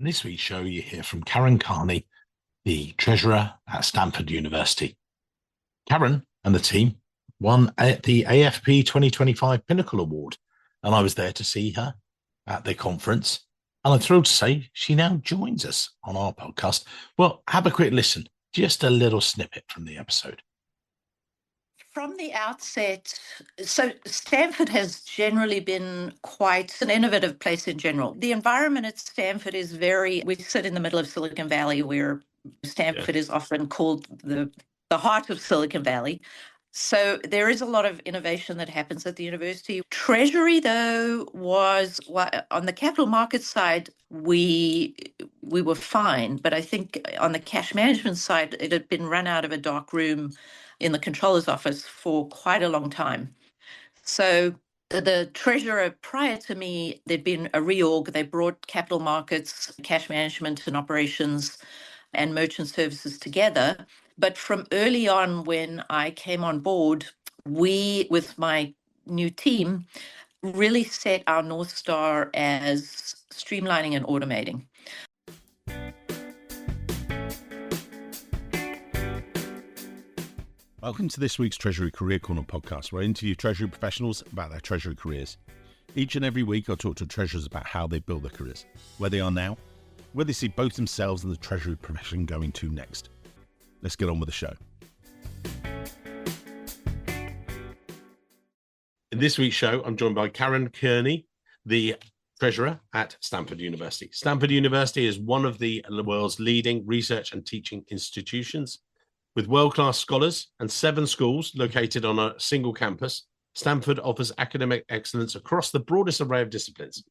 In this week's show, you hear from Karen Carney, the treasurer at Stanford University. Karen and the team won the AFP 2025 Pinnacle Award, and I was there to see her at the conference. And I'm thrilled to say she now joins us on our podcast. Well, have a quick listen, just a little snippet from the episode. From the outset, so Stanford has generally been quite an innovative place in general. The environment at Stanford is we sit in the middle of Silicon Valley, where Stanford is often called the heart of Silicon Valley. So there is a lot of innovation that happens at the university. Treasury, though, was on the capital markets side, we were fine. But I think on the cash management side, it had been run out of a dark room in the controller's office for quite a long time. So the treasurer prior to me, there'd been a reorg. They brought capital markets, cash management and operations and merchant services together. But from early on, when I came on board, we, with my new team, really set our North Star as streamlining and automating. Welcome to this week's Treasury Career Corner podcast, where I interview Treasury professionals about their Treasury careers. Each and every week, I'll talk to treasurers about how they built their careers, where they are now, where they see both themselves and the Treasury profession going to next. Let's get on with the show. In this week's show, I'm joined by Karen Kearney, the treasurer at Stanford University. Stanford University is one of the world's leading research and teaching institutions. With world-class scholars and 7 schools located on a single campus, Stanford offers academic excellence across the broadest array of disciplines.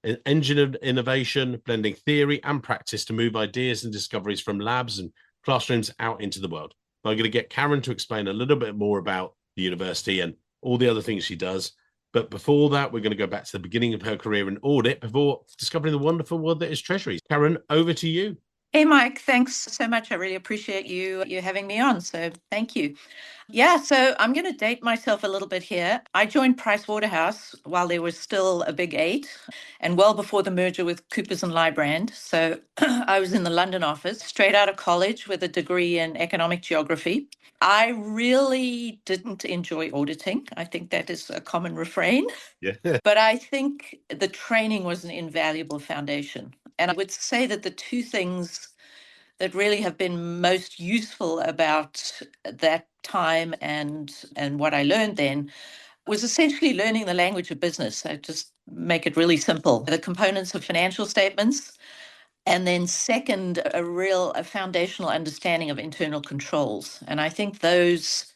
An engine of innovation, blending theory and practice to move ideas and discoveries from labs and classrooms out into the world. I'm going to get Karen to explain a little bit more about the university and all the other things she does. But before that, we're going to go back to the beginning of her career in audit before discovering the wonderful world that is Treasury. Karen, over to you. Hey, Mike, thanks so much. I really appreciate you having me on. So thank you. Yeah, so I'm going to date myself a little bit here. I joined Pricewaterhouse while there was still a big 8 and well before the merger with Coopers and Lybrand. So I was in the London office, straight out of college with a degree in economic geography. I really didn't enjoy auditing. I think that is a common refrain. Yeah. But I think the training was an invaluable foundation. And I would say that the two things that really have been most useful about that time and what I learned then was essentially learning the language of business. I just make it really simple. The components of financial statements, and then second, a foundational understanding of internal controls. And I think those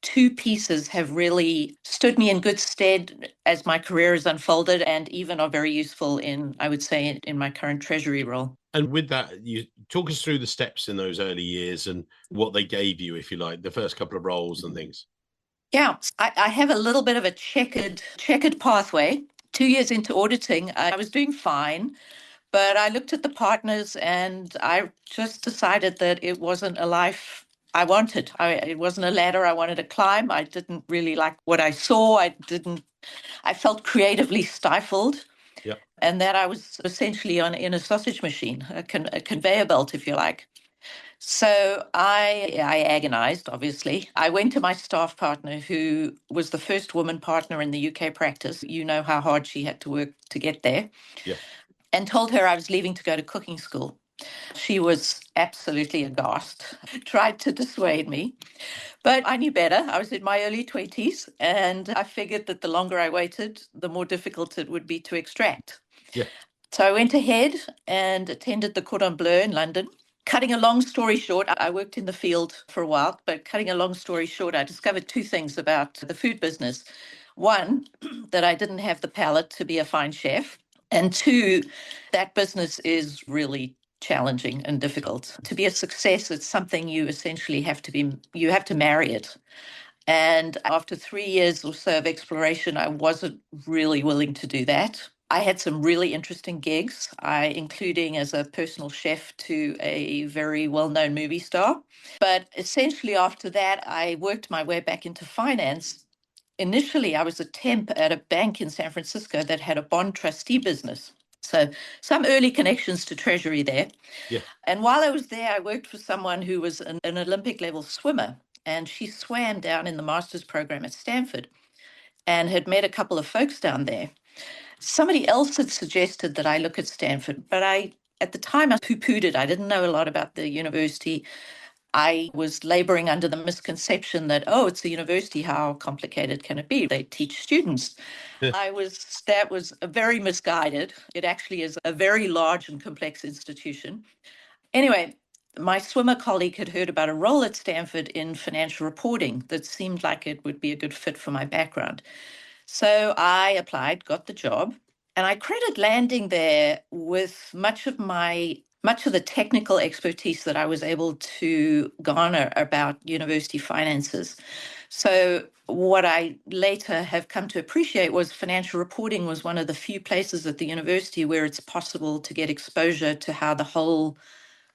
two pieces have really stood me in good stead as my career has unfolded, and even are very useful I would say, in my current treasury role. And with that, you talk us through the steps in those early years and what they gave you, if you like, the first couple of roles and things. Yeah, I have a little bit of a checkered pathway. 2 years into auditing, I was doing fine, but I looked at the partners and I just decided that it wasn't a life I wanted. It wasn't a ladder I wanted to climb. I didn't really like what I saw. I felt creatively stifled. Yeah. And that I was essentially in a sausage machine, a conveyor belt, if you like. So I agonized, obviously. I went to my staff partner, who was the first woman partner in the UK practice. You know how hard she had to work to get there. Yeah. And told her I was leaving to go to cooking school. She was absolutely aghast, tried to dissuade me, but I knew better. I was in my early 20s, and I figured that the longer I waited, the more difficult it would be to extract. Yeah. So I went ahead and attended the Cordon Bleu in London. Cutting a long story short, I worked in the field for a while, but cutting a long story short, I discovered 2 things about the food business. 1, that I didn't have the palate to be a fine chef. And 2, that business is really challenging and difficult. To be a success, it's something you essentially have to marry it. And after 3 years or so of exploration, I wasn't really willing to do that. I had some really interesting gigs, including as a personal chef to a very well-known movie star. But essentially after that, I worked my way back into finance. Initially, I was a temp at a bank in San Francisco that had a bond trustee business. So some early connections to Treasury there. Yeah. And while I was there, I worked for someone who was an Olympic level swimmer, and she swam down in the master's program at Stanford and had met a couple of folks down there. Somebody else had suggested that I look at Stanford, but at the time, I poo-pooed it. I didn't know a lot about the university. I was laboring under the misconception that, oh, it's a university. How complicated can it be? They teach students. That was very misguided. It actually is a very large and complex institution. Anyway, my swimmer colleague had heard about a role at Stanford in financial reporting that seemed like it would be a good fit for my background. So I applied, got the job, and I credit landing there with much of the technical expertise that I was able to garner about university finances. So what I later have come to appreciate was financial reporting was one of the few places at the university where it's possible to get exposure to how the whole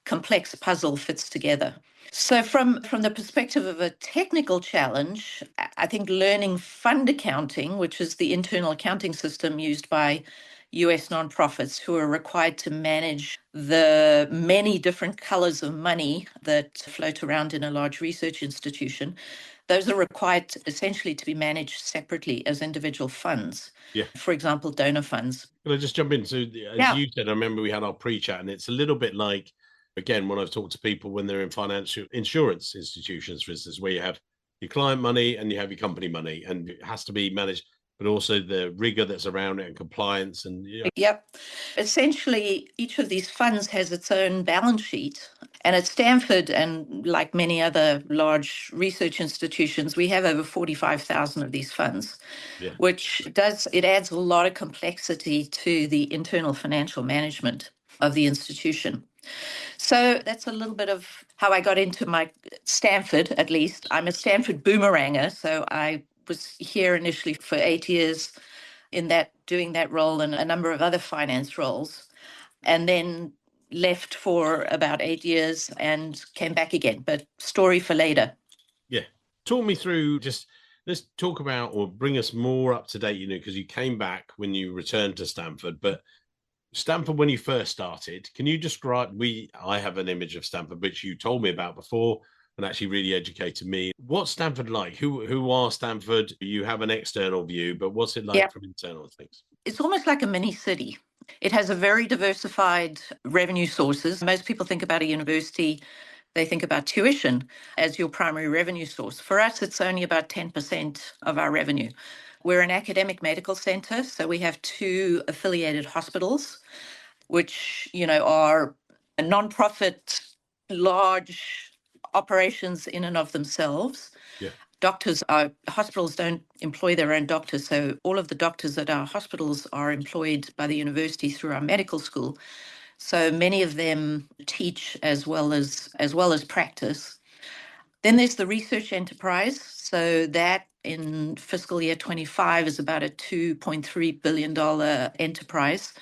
complex puzzle fits together. So from the perspective of a technical challenge, I think learning fund accounting, which is the internal accounting system used by US nonprofits who are required to manage the many different colors of money that float around in a large research institution, those are required essentially to be managed separately as individual funds. Yeah. For example, donor funds. Can I just jump in? So as you said, I remember we had our pre-chat, and it's a little bit like, again, when I've talked to people when they're in financial insurance institutions, for instance, where you have your client money and you have your company money, and it has to be managed, but also the rigor that's around it and compliance. And Yep. Essentially, each of these funds has its own balance sheet. And at Stanford, and like many other large research institutions, we have over 45,000 of these funds, which adds a lot of complexity to the internal financial management of the institution. So that's a little bit of how I got into my Stanford, at least. I'm a Stanford boomeranger, so I was here initially for 8 years doing that role and a number of other finance roles, and then left for about 8 years and came back again, but story for later. Yeah. Talk me through, let's talk about, or bring us more up to date, because you came back when you returned to Stanford, but Stanford, when you first started, can you describe, I have an image of Stanford, which you told me about before and actually really educated me. What's Stanford like? Who are Stanford? You have an external view, but what's it like from internal things? It's almost like a mini city. It has a very diversified revenue sources. Most people think about a university, they think about tuition as your primary revenue source. For us, it's only about 10% of our revenue. We're an academic medical center, so we have 2 affiliated hospitals, which, are a nonprofit, large operations in and of themselves. Yeah. Hospitals don't employ their own doctors, so all of the doctors at our hospitals are employed by the university through our medical school. So many of them teach as well as practice. Then there's the research enterprise. So that in fiscal year 25 is about a $2.3 billion enterprise,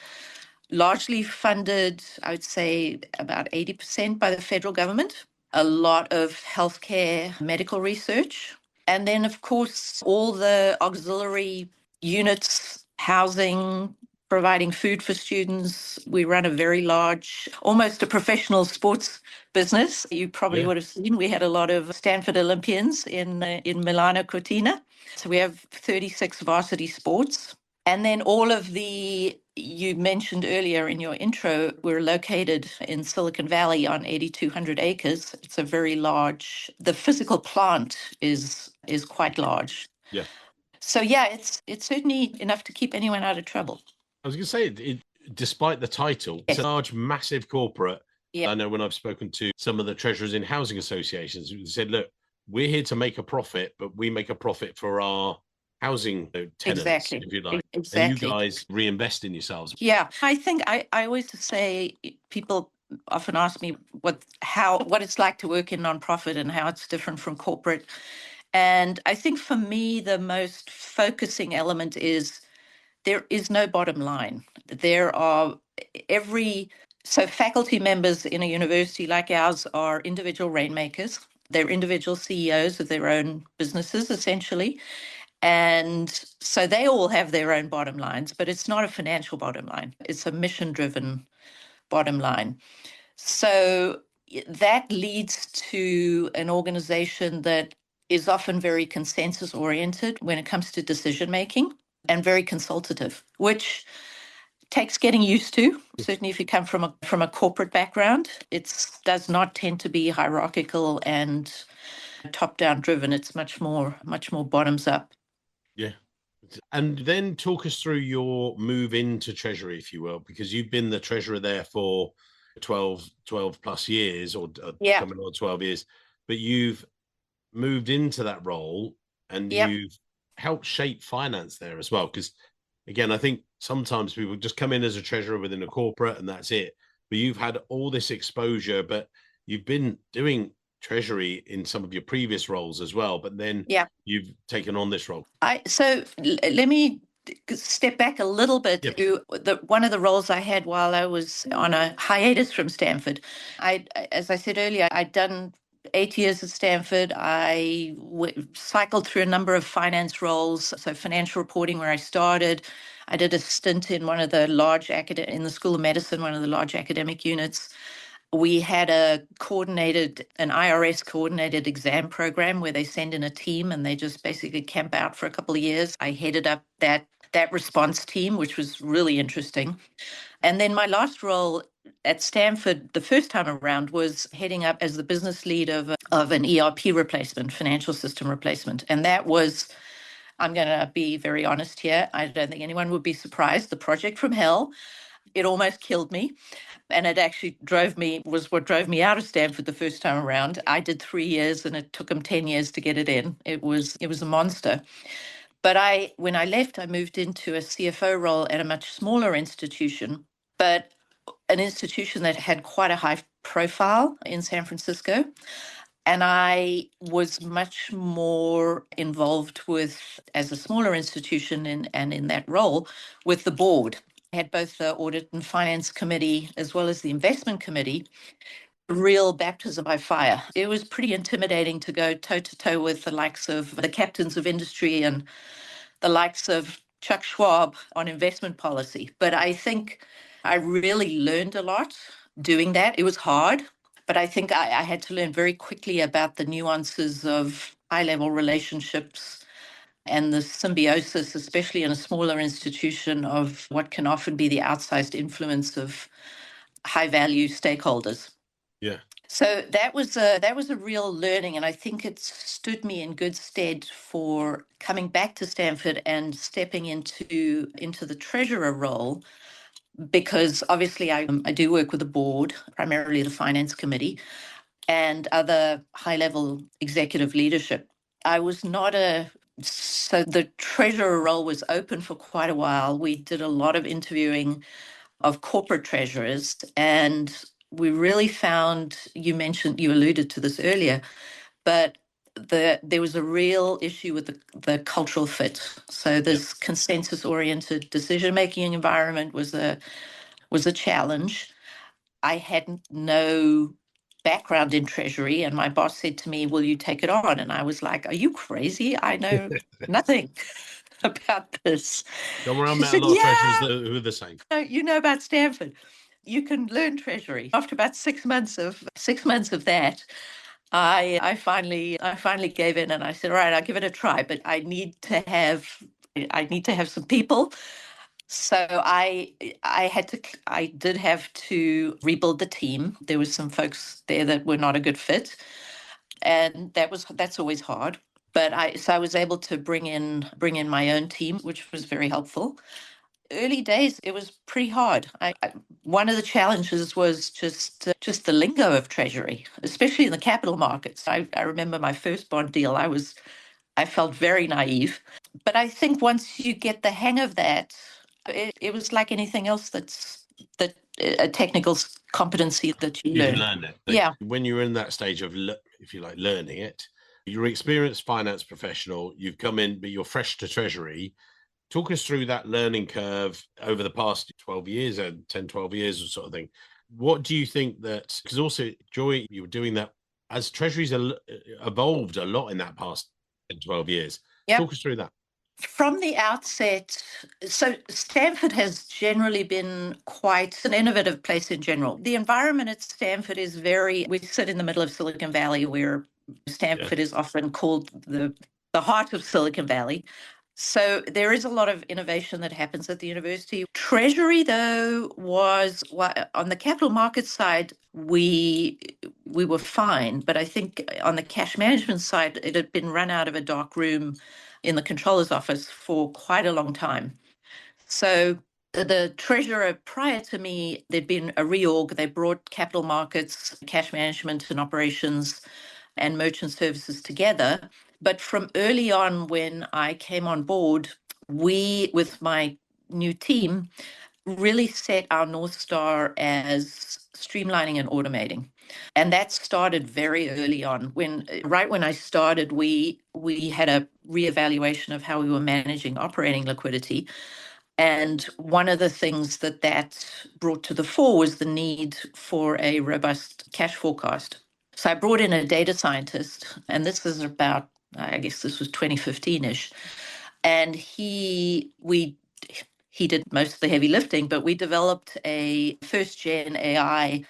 largely funded, I would say, about 80% by the federal government. A lot of healthcare, medical research. And then, of course, all the auxiliary units, housing, providing food for students. We run a very large, almost a professional sports business. You probably would have seen we had a lot of Stanford Olympians in Milano Cortina. So we have 36 varsity sports. And then all of you mentioned earlier in your intro, we're located in Silicon Valley on 8,200 acres. It's a very large, the physical plant is quite large. Yeah. So it's certainly enough to keep anyone out of trouble. I was going to say, despite the title, it's a large, massive corporate. Yeah. I know when I've spoken to some of the treasurers in housing associations, who said, look, we're here to make a profit, but we make a profit for our housing tenants, if you like. Exactly. And you guys reinvest in yourselves. Yeah. I think I always say, people often ask me what it's like to work in nonprofit and how it's different from corporate. And I think for me, the most focusing element is there is no bottom line. So faculty members in a university like ours are individual rainmakers. They're individual CEOs of their own businesses, essentially. And so they all have their own bottom lines, but it's not a financial bottom line. It's a mission-driven bottom line. So that leads to an organization that is often very consensus-oriented when it comes to decision-making and very consultative, which takes getting used to. Certainly if you come from a corporate background, it does not tend to be hierarchical and top-down driven. It's much more bottoms up. Yeah. And then talk us through your move into Treasury, if you will, because you've been the treasurer there for 12 plus years, or coming on 12 years, but you've moved into that role and you've helped shape finance there as well. Because again, I think sometimes people just come in as a treasurer within a corporate and that's it. But you've had all this exposure, but you've been doing Treasury in some of your previous roles as well, but then you've taken on this role. So let me step back a little bit to one of the roles I had while I was on a hiatus from Stanford. As I said earlier, I'd done 8 years at Stanford. I cycled through a number of finance roles, so financial reporting where I started. I did a stint in one of the large in the School of Medicine, one of the large academic units. We had an IRS coordinated exam program where they send in a team and they just basically camp out for a couple of years. I headed up that response team, which was really interesting. And then my last role at Stanford, the first time around, was heading up as the business lead of an ERP replacement, financial system replacement. And that was, I'm going to be very honest here, I don't think anyone would be surprised, the project from hell. It almost killed me. And it actually was what drove me out of Stanford the first time around. I did 3 years and it took them 10 years to get it in. It was a monster. But when I left, I moved into a CFO role at a much smaller institution, but an institution that had quite a high profile in San Francisco. And I was much more involved as a smaller institution and in that role, with the board. I had both the audit and finance committee as well as the investment committee. Real baptism by fire. It was pretty intimidating to go toe to toe with the likes of the captains of industry and the likes of Chuck Schwab on investment policy. But I think I really learned a lot doing that. It was hard, but I think I had to learn very quickly about the nuances of high-level relationships and the symbiosis, especially in a smaller institution, of what can often be the outsized influence of high-value stakeholders. Yeah. So that was a real learning, and I think it stood me in good stead for coming back to Stanford and stepping into the treasurer role, because obviously I do work with the board, primarily the finance committee, and other high-level executive leadership. So the treasurer role was open for quite a while. We did a lot of interviewing of corporate treasurers, and we really found, you alluded to this earlier, but there was a real issue with the cultural fit. So this consensus-oriented decision-making environment was a challenge. I had no background in Treasury, and my boss said to me, "Will you take it on?" And I was like, "Are you crazy? I know nothing about this." Come around, met a lot of treasurers who are the same. No, you know about Stanford. You can learn Treasury. After about 6 months of that, I finally gave in, and I said, "All right, I'll give it a try, but I need to have some people." So I did have to rebuild the team. There was some folks there that were not a good fit, and that's always hard. But I was able to bring in my own team, which was very helpful. Early days, it was pretty hard. One of the challenges was just the lingo of Treasury, especially in the capital markets. I remember my first bond deal. I felt very naive, but I think once you get the hang of that, it was like anything else a technical competency that you learn. Learn it. When you're in that stage of, if you like, learning it, you're an experienced finance professional, you've come in, but you're fresh to Treasury. Talk us through that learning curve over the past 12 years and 10, 12 years or sort of thing. What do you think because also, Joy, you were doing that as Treasury's evolved a lot in that past 10, 12 years. Yep. Talk us through that. From the outset, so Stanford has generally been quite an innovative place in general. The environment at Stanford is we sit in the middle of Silicon Valley, where Stanford is often called the heart of Silicon Valley. So there is a lot of innovation that happens at the university. Treasury, though, was on the capital markets side, we were fine, but I think on the cash management side, it had been run out of a dark room in the controller's office for quite a long time. So the treasurer prior to me, there'd been a reorg. They brought capital markets, cash management and operations and merchant services together. But from early on, when I came on board, we, with my new team, really set our North Star as streamlining and automating. And that started very early on. Right when I started, we had a reevaluation of how we were managing operating liquidity. And one of the things that brought to the fore was the need for a robust cash forecast. So I brought in a data scientist, and this is about, I guess this was 2015-ish. And he did most of the heavy lifting, but we developed a first-gen AI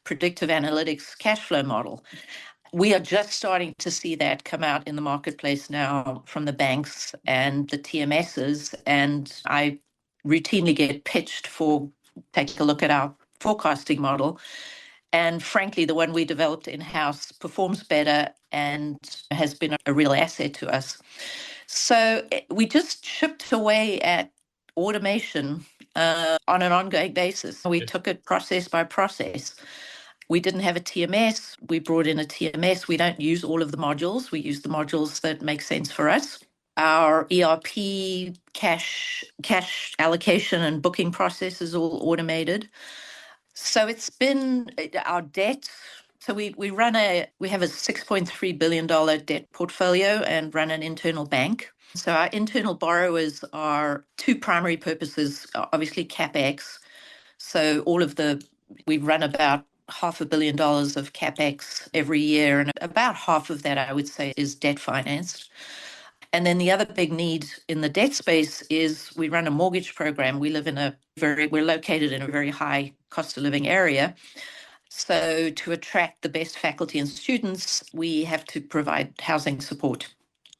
predictive analytics cash flow model. We are just starting to see that come out in the marketplace now from the banks and the TMSs, and I routinely get pitched for take a look at our forecasting model. And frankly, the one we developed in-house performs better and has been a real asset to us. So we just chipped away at automation on an ongoing basis. We took it process by process. We didn't have a TMS. We brought in a TMS. We don't use all of the modules. We use the modules that make sense for us. Our ERP, cash allocation and booking process is all automated. So it's been our debt. So we have a $6.3 billion debt portfolio and run an internal bank. So our internal borrowers are two primary purposes, obviously CapEx. So we run about $500 million of CapEx every year, and about half of that, I would say, is debt financed. And then the other big need in the debt space is we run a mortgage program. We're located in a very high cost of living area. So to attract the best faculty and students, we have to provide housing support.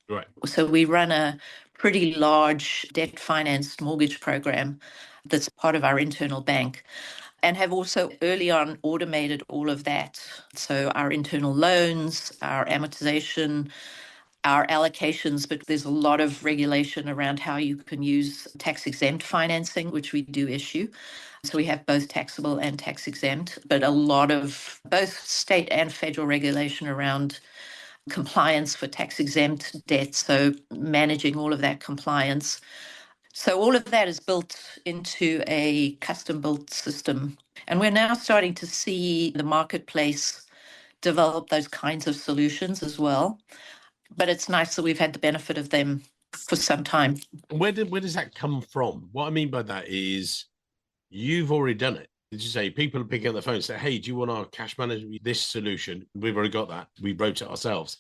Right. So we run a pretty large debt financed mortgage program that's part of our internal bank, and have also early on automated all of that. So our internal loans, our amortization, our allocations, but there's a lot of regulation around how you can use tax-exempt financing, which we do issue. So we have both taxable and tax-exempt, but a lot of both state and federal regulation around compliance for tax-exempt debt, so managing all of that compliance. So all of that is built into a custom-built system. And we're now starting to see the marketplace develop those kinds of solutions as well. But it's nice that we've had the benefit of them for some time. Where does that come from? What I mean by that is you've already done it. Did you say people are picking up the phone and say, hey, do you want our cash management, this solution? We've already got that. We wrote it ourselves.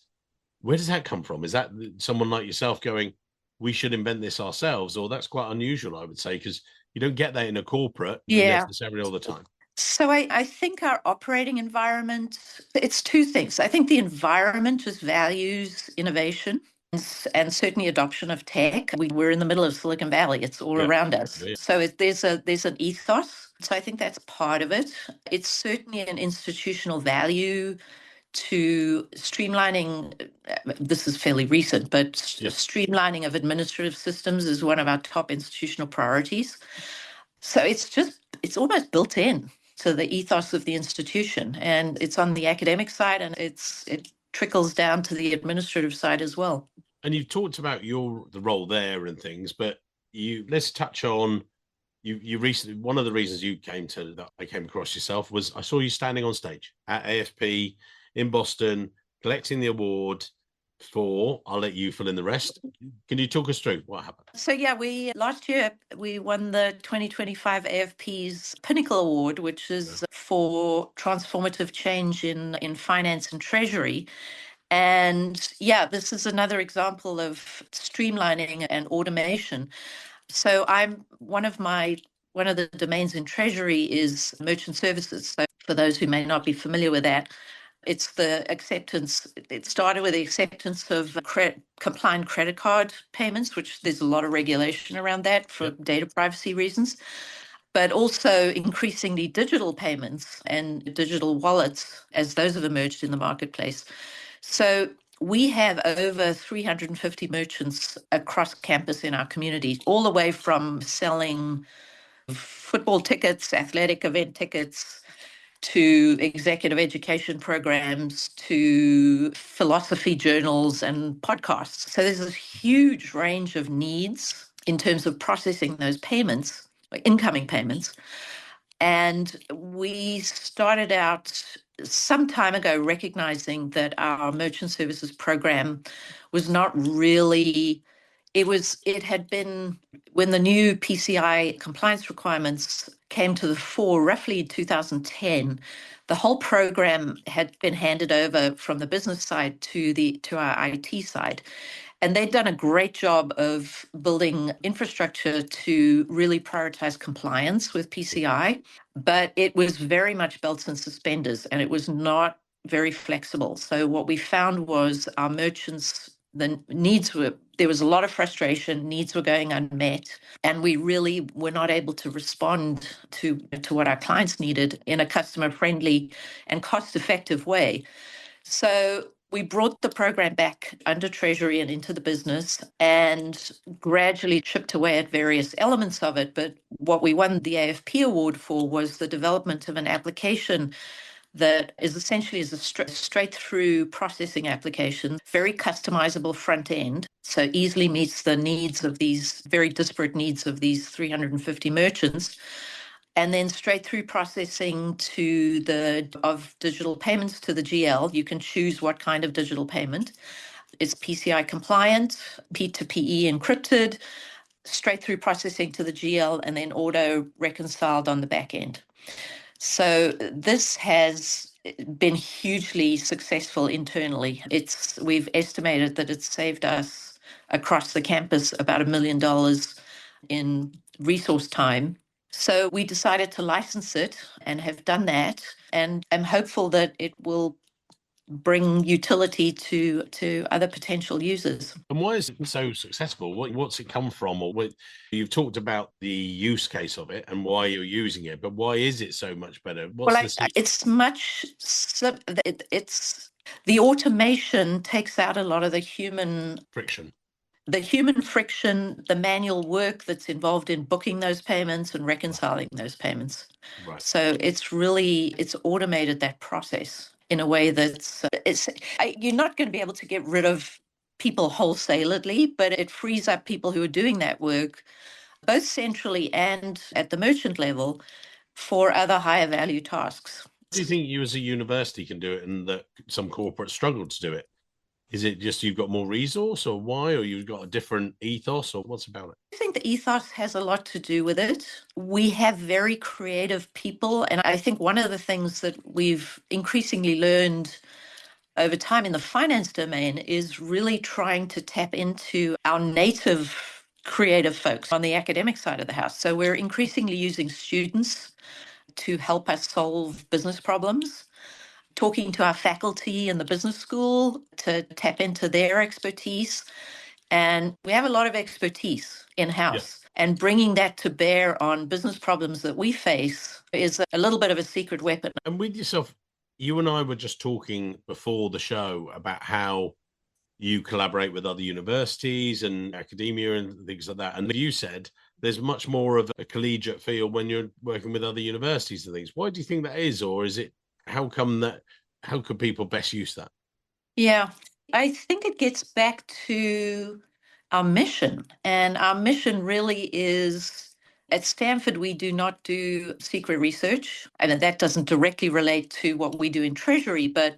Where does that come from? Is that someone like yourself going, we should invent this ourselves? Or that's quite unusual, I would say, because you don't get that in a corporate necessarily all the time. So I think our operating environment, it's two things. I think the environment just values innovation and certainly adoption of tech. We're in the middle of Silicon Valley. It's all around us. Yeah. So there's an ethos. So I think that's part of it. It's certainly an institutional value to streamlining. This is fairly recent, but streamlining of administrative systems is one of our top institutional priorities. So it's almost built in to the ethos of the institution, and it's on the academic side, and it trickles down to the administrative side as well. And you've talked about the role there and things, but let's touch on you recently. One of the reasons I came across yourself was I saw you standing on stage at AFP in Boston collecting the award for, I'll let you fill in the rest. Can you talk us through what happened? So last year we won the 2025 AFP's Pinnacle Award, which is for transformative change in finance and treasury. And yeah, this is another example of streamlining and automation. So one of the domains in Treasury is merchant services. So for those who may not be familiar with that, it's the acceptance. It started with the acceptance of compliant credit card payments, which there's a lot of regulation around that for data privacy reasons, but also increasingly digital payments and digital wallets as those have emerged in the marketplace. So we have over 350 merchants across campus in our community, all the way from selling football tickets, athletic event tickets, to executive education programs, to philosophy journals and podcasts. So there's a huge range of needs in terms of processing those payments, incoming payments. And we started out some time ago recognizing that our merchant services program was not really, it had been, when the new PCI compliance requirements came to the fore roughly in 2010, the whole program had been handed over from the business side to our IT side. And they'd done a great job of building infrastructure to really prioritize compliance with PCI, but it was very much belts and suspenders, and it was not very flexible. So what we found was our merchants, there was a lot of frustration, needs were going unmet, and we really were not able to respond to what our clients needed in a customer-friendly and cost-effective way. So we brought the program back under Treasury and into the business and gradually chipped away at various elements of it. But what we won the AFP award for was the development of an application that is essentially a straight-through processing application, very customizable front end, so easily meets the needs of these very disparate needs of these 350 merchants. And then straight through processing of digital payments to the GL. You can choose what kind of digital payment. It's PCI compliant, P2PE encrypted, straight through processing to the GL, and then auto reconciled on the back end. So this has been hugely successful internally. We've estimated that it's saved us across the campus about $1 million in resource time. So we decided to license it and have done that. And I'm hopeful that it will bring utility to other potential users. And why is it so successful? What's it come from? Or you've talked about the use case of it and why you're using it, but why is it so much better? It's the automation takes out a lot of the human friction. The manual work that's involved in booking those payments and reconciling those payments. Right. So it's automated that process in a way that's, you're not going to be able to get rid of people wholesaledly, but it frees up people who are doing that work, both centrally and at the merchant level, for other higher value tasks. Do you think you as a university can do it and that some corporates struggle to do it? Is it just you've got more resource, or why, or you've got a different ethos, or what's about it? I think the ethos has a lot to do with it. We have very creative people, and I think one of the things that we've increasingly learned over time in the finance domain is really trying to tap into our native creative folks on the academic side of the house. So we're increasingly using students to help us solve business problems, talking to our faculty in the business school to tap into their expertise. And we have a lot of expertise in-house. And bringing that to bear on business problems that we face is a little bit of a secret weapon. And with yourself, you and I were just talking before the show about how you collaborate with other universities and academia and things like that. And you said there's much more of a collegiate feel when you're working with other universities and things. Why do you think that is? Or is it, how could people best use that? Yeah, I think it gets back to our mission. And our mission really is, at Stanford, we do not do secret research. And that doesn't directly relate to what we do in Treasury, but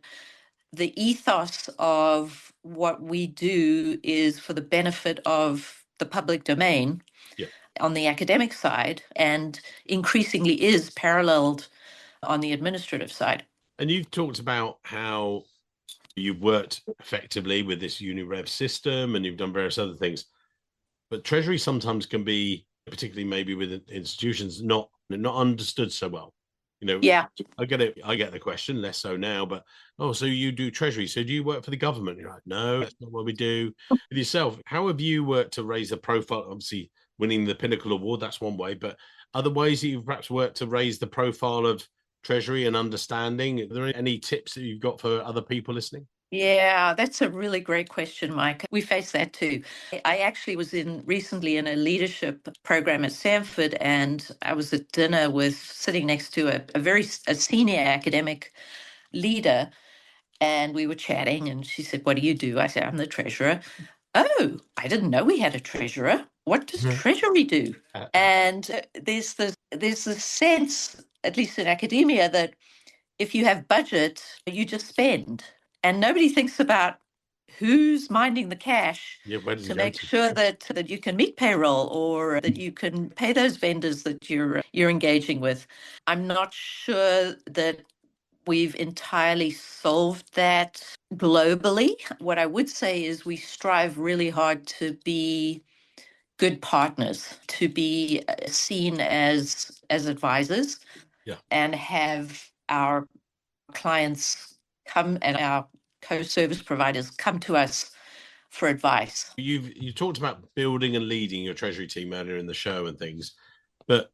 the ethos of what we do is for the benefit of the public domain on the academic side, and increasingly is paralleled on the administrative side. And you've talked about how You've worked effectively with this UniRev system and you've done various other things. But Treasury sometimes can be, particularly maybe with institutions, not understood so well. Yeah. I get it. I get the question, less so now, but so you do Treasury. So do you work for the government? You're like, no, that's not what we do. With yourself, how have you worked to raise the profile? Obviously, winning the Pinnacle Award, that's one way, but other ways that you've perhaps worked to raise the profile of Treasury and understanding? Are there any tips that you've got for other people listening? Yeah, that's a really great question, Mike. We face that too. I actually was recently in a leadership program at Stanford, and I was at dinner sitting next to a senior academic leader, and we were chatting, and she said, "What do you do?" I said, "I'm the treasurer." "Oh, I didn't know we had a treasurer. What does Treasury do?" And there's this sense, at least in academia, that if you have budget, you just spend. And nobody thinks about who's minding the cash to make sure that you can meet payroll or that you can pay those vendors that you're engaging with. I'm not sure that we've entirely solved that globally. What I would say is we strive really hard to be good partners, to be seen as advisors, and have our clients come and our co-service providers come to us for advice. You talked about building and leading your Treasury team earlier in the show and things, but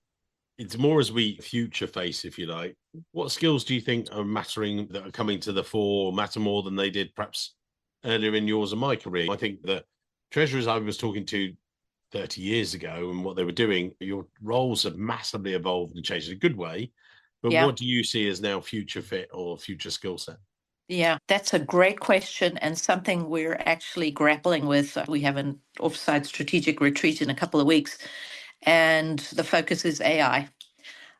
it's more as we future face, if you like. What skills do you think are mattering, that are coming to the fore, matter more than they did perhaps earlier in yours and my career? I think the treasurers I was talking to 30 years ago and what they were doing, your roles have massively evolved and changed in a good way. But what do you see as now future fit or future skill set? Yeah, that's a great question and something we're actually grappling with. We have an offsite strategic retreat in a couple of weeks, and the focus is AI.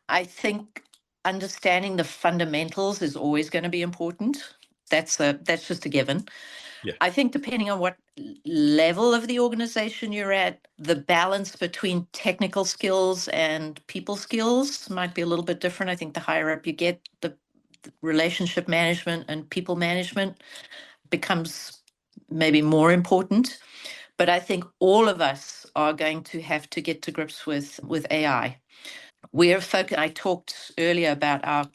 I think understanding the fundamentals is always going to be important. That's just a given. Yeah. I think depending on what level of the organization you're at, the balance between technical skills and people skills might be a little bit different. I think the higher up you get, the relationship management and people management becomes maybe more important. But I think all of us are going to have to get to grips with AI. We're focused. I talked earlier about our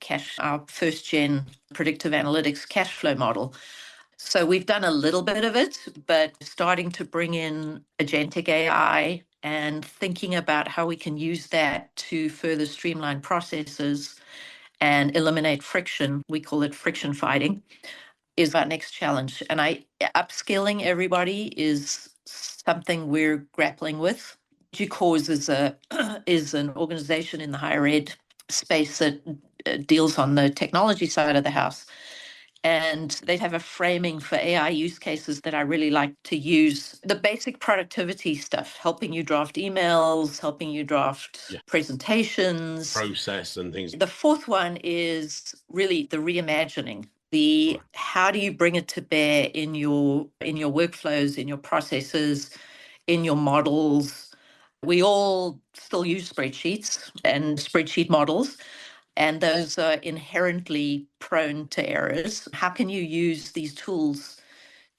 first gen predictive analytics cash flow model. So we've done a little bit of it, but starting to bring in agentic AI and thinking about how we can use that to further streamline processes and eliminate friction. We call it friction fighting, is our next challenge. And upskilling everybody is something we're grappling with. GCause is an organization in the higher ed space that deals on the technology side of the house. And they have a framing for AI use cases that I really like to use. The basic productivity stuff, helping you draft emails, helping you draft presentations. Process and things. The fourth one is really the reimagining. How do you bring it to bear in your workflows, in your processes, in your models? We all still use spreadsheets and spreadsheet models, and those are inherently prone to errors. How can you use these tools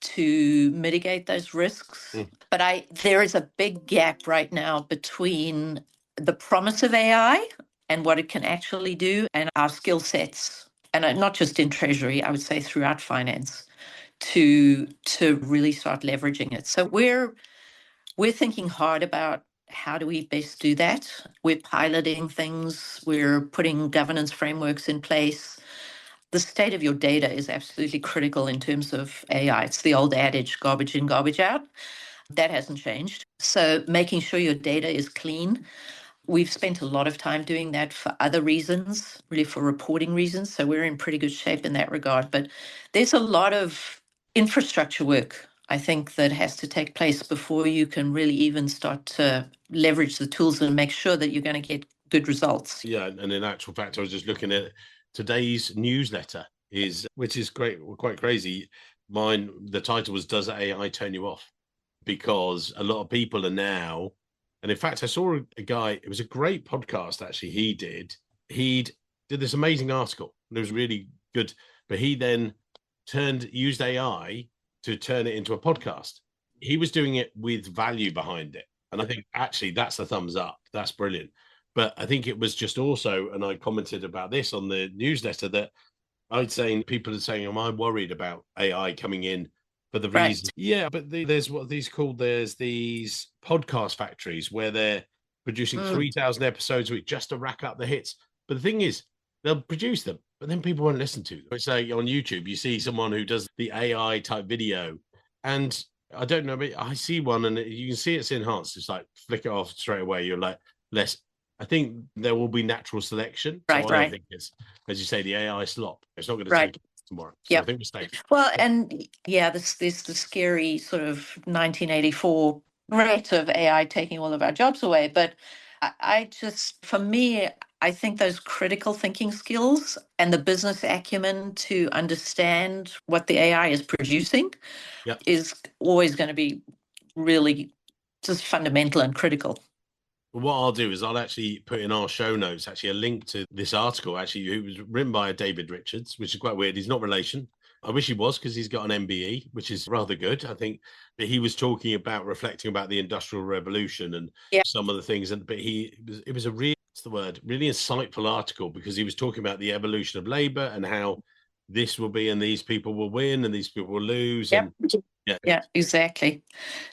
to mitigate those risks? But there is a big gap right now between the promise of AI and what it can actually do and our skill sets. And not just in Treasury, I would say throughout finance, to really start leveraging it. So we're thinking hard about how do we best do that. We're piloting things. We're putting governance frameworks in place. The state of your data is absolutely critical in terms of AI. It's the old adage, garbage in, garbage out. That hasn't changed. So making sure your data is clean. We've spent a lot of time doing that for other reasons, really for reporting reasons. So we're in pretty good shape in that regard. But there's a lot of infrastructure work, I think, that has to take place before you can really even start to leverage the tools and make sure that you're going to get good results. Yeah, and in actual fact, I was just looking at today's newsletter, which is great, quite crazy. Mine, the title was "Does AI Turn You Off?" Because a lot of people are now, and in fact, I saw a guy. It was a great podcast actually. He did this amazing article. It was really good, but he then used AI to turn it into a podcast. He was doing it with value behind it. And I think actually that's a thumbs up. That's brilliant. But I think it was just also, and I commented about this on the newsletter, that I'd saying people are saying, am I worried about AI coming in for the reason? Yeah, but there's what these called, there's these podcast factories where they're producing 3,000 episodes a week just to rack up the hits. But the thing is, they'll produce them, but then people won't listen to them. It's like on YouTube, you see someone who does the AI type video, and I don't know, but I see one and you can see it's enhanced. It's like flick it off straight away. You're like, less. I think there will be natural selection. So I don't think it's, as you say, the AI slop. It's not going to take it tomorrow. So I think we're safe. Well, and yeah, there's the scary sort of 1984 rate of AI taking all of our jobs away. But I just, for me, I think those critical thinking skills and the business acumen to understand what the AI is producing is always going to be really just fundamental and critical. Well, what I'll do is I'll actually put in our show notes actually a link to this article, actually, it was written by David Richards, which is quite weird. He's not relation. I wish he was, because he's got an MBE, which is rather good. I think that he was talking about reflecting about the Industrial Revolution and some of the things. And but it was a really, what's the word, really insightful article, because he was talking about the evolution of labor and how this will be, and these people will win and these people will lose. And yeah, exactly.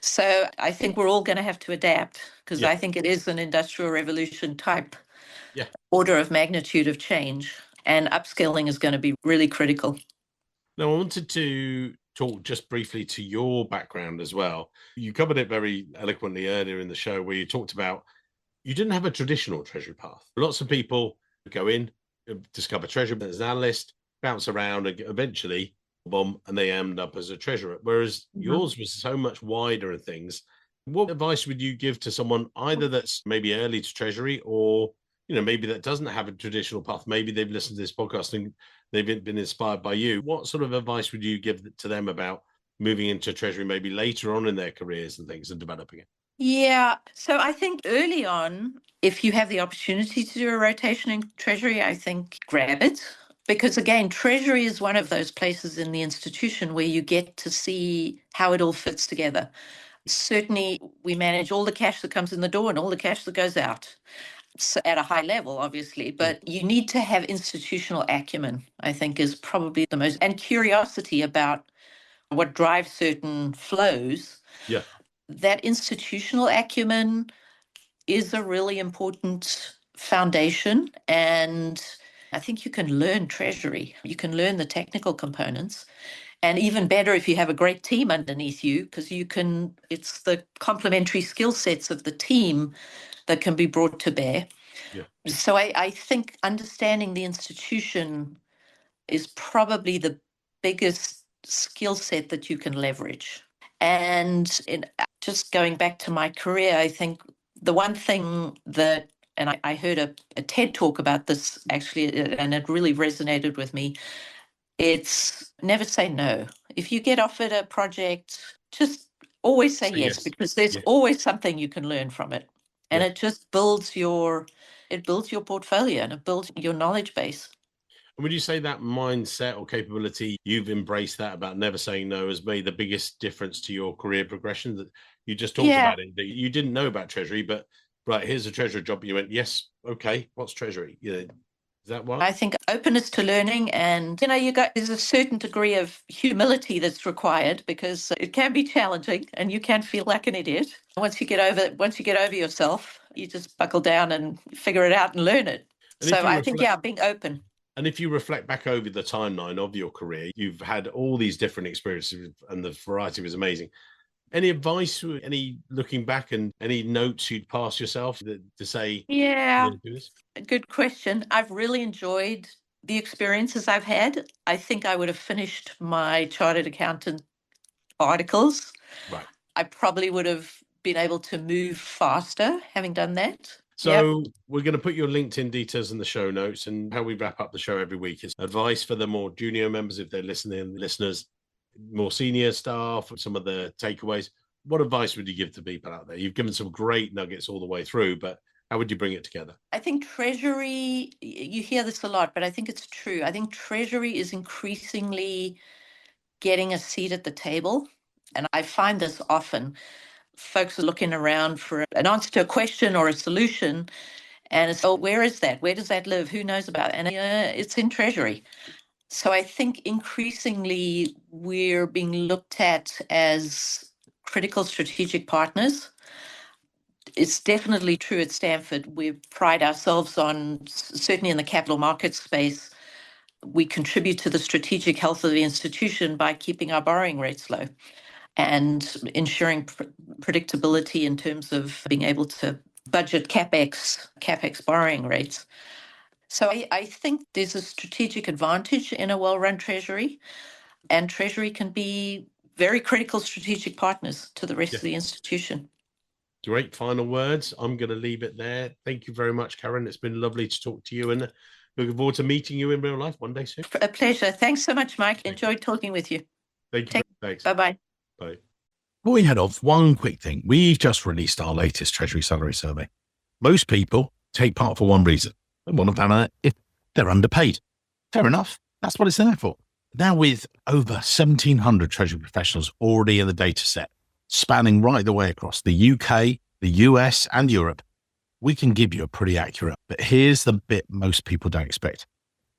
So I think we're all going to have to adapt, because I think it is an Industrial Revolution type order of magnitude of change, and upskilling is going to be really critical. Now, I wanted to talk just briefly to your background as well. You covered it very eloquently earlier in the show, where you talked about you didn't have a traditional treasury path. Lots of people go in, discover treasury as an analyst, bounce around, and eventually and they end up as a treasurer, whereas yours was so much wider and things. What advice would you give to someone either that's maybe early to treasury, or maybe that doesn't have a traditional path? Maybe they've listened to this podcast and they've been inspired by you. What sort of advice would you give to them about moving into treasury maybe later on in their careers and things, and developing it? Yeah, so I think early on, if you have the opportunity to do a rotation in treasury, I think grab it. Because again, Treasury is one of those places in the institution where you get to see how it all fits together. Certainly, we manage all the cash that comes in the door and all the cash that goes out. So at a high level, obviously, but you need to have institutional acumen, I think, is probably the most, and curiosity about what drives certain flows. Yeah. That institutional acumen is a really important foundation, and I think you can learn treasury. You can learn the technical components, and even better if you have a great team underneath you, because it's the complementary skill sets of the team that can be brought to bear. Yeah. So I think understanding the institution is probably the biggest skill set that you can leverage. And just going back to my career, I think the one thing that, and I heard a TED talk about this actually, and it really resonated with me. It's never say no. If you get offered a project, just always say yes, because there's always something you can learn from it. And it just builds your portfolio, and it builds your knowledge base. And would you say that mindset or capability, you've embraced that about never saying no, has made the biggest difference to your career progression? That you just talked about it, that you didn't know about treasury, but right, here's a treasurer job. You went, yes, okay, what's treasury? Is that what? I think openness to learning, and there's a certain degree of humility that's required, because it can be challenging and you can feel like an idiot. Once you get over yourself, you just buckle down and figure it out and learn it. And so I think being open. And if you reflect back over the timeline of your career, you've had all these different experiences and the variety was amazing. Any advice, any looking back, and any notes you'd pass yourself to say? Yeah, good question. I've really enjoyed the experiences I've had. I think I would have finished my chartered accountant articles. Right. I probably would have been able to move faster having done that. So we're going to put your LinkedIn details in the show notes, and how we wrap up the show every week is advice for the more junior members, if they're listeners, more senior staff, some of the takeaways. What advice would you give to people out there? You've given some great nuggets all the way through, but how would you bring it together? I think treasury, you hear this a lot, but I think it's true. I think treasury is increasingly getting a seat at the table. And I find this often. Folks are looking around for an answer to a question or a solution. And it's, oh, where is that? Where does that live? Who knows about it? And it's in Treasury. So I think increasingly we're being looked at as critical strategic partners. It's definitely true at Stanford. We pride ourselves on, certainly in the capital markets space, we contribute to the strategic health of the institution by keeping our borrowing rates low and ensuring predictability in terms of being able to budget CapEx borrowing rates. So I think there's a strategic advantage in a well-run Treasury, and Treasury can be very critical strategic partners to the rest of the institution. Great final words. I'm going to leave it there. Thank you very much, Karen. It's been lovely to talk to you, and looking forward to meeting you in real life one day soon. A pleasure. Thanks so much, Mike. Enjoyed talking with you. Thank you. Thanks. Bye-bye. Bye. Before we head off, one quick thing. We've just released our latest Treasury salary survey. Most people take part for one reason. They want to find out if they're underpaid. Fair enough. That's what it's there for. Now, with over 1,700 Treasury professionals already in the data set, spanning right the way across the UK, the US, and Europe, we can give you a pretty accurate. But here's the bit most people don't expect.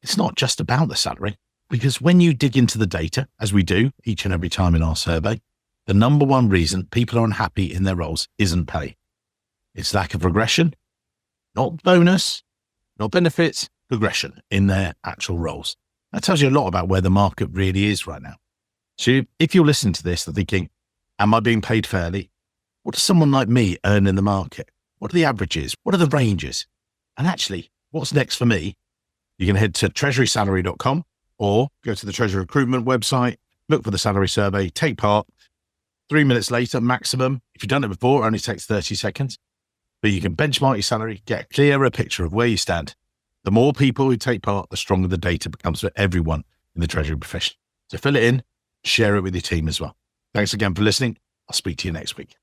It's not just about the salary, because when you dig into the data, as we do each and every time in our survey, the number one reason people are unhappy in their roles isn't pay. It's lack of regression, not bonus, not benefits, regression in their actual roles. That tells you a lot about where the market really is right now. So if you're listening to this, they're thinking, am I being paid fairly? What does someone like me earn in the market? What are the averages? What are the ranges? And actually, what's next for me? You can head to treasurysalary.com or go to the Treasury Recruitment website, look for the salary survey, take part. 3 minutes later, maximum. If you've done it before, it only takes 30 seconds. But you can benchmark your salary, get a clearer picture of where you stand. The more people who take part, the stronger the data becomes for everyone in the Treasury profession. So fill it in, share it with your team as well. Thanks again for listening. I'll speak to you next week.